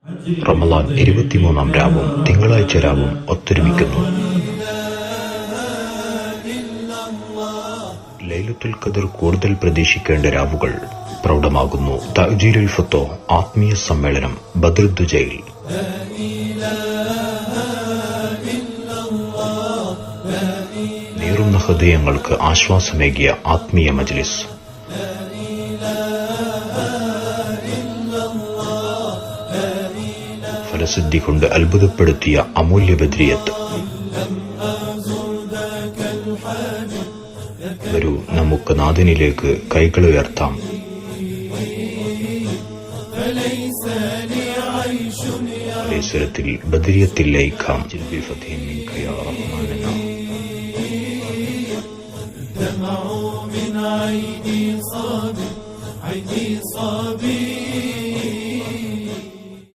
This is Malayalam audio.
റമളാൻ 23-ാം രാവും തിങ്കളാഴ്ച രാവും ഒത്തൊരുമിക്കുന്നു. ലൈലത്തുൽ ഖദർ കൂടുതൽ പ്രതീക്ഷിക്കേണ്ട രാവുകൾ പ്രൗഢമാകുന്നു. തഅ്ജീലുൽ ഫുത്തൂഹ് ആത്മീയ സമ്മേളനം ബദ്റുദ്ദുജയിൽ. നീറുന്ന ഹൃദയങ്ങൾക്ക് ആശ്വാസമേകിയ ആത്മീയ മജ്ലിസ്. ഫലസിദ്ധി കൊണ്ട് അത്ഭുതപ്പെടുത്തിയ അമൂല്യ ബദ്രിയത്ത്. വരൂ, നമുക്ക് നാഥനിലേക്ക് കൈകളുയർത്താം. സ്വരത്തിൽ ബദ്രിയത്തിൽ ലയിക്കാം. دمع من عيني صابر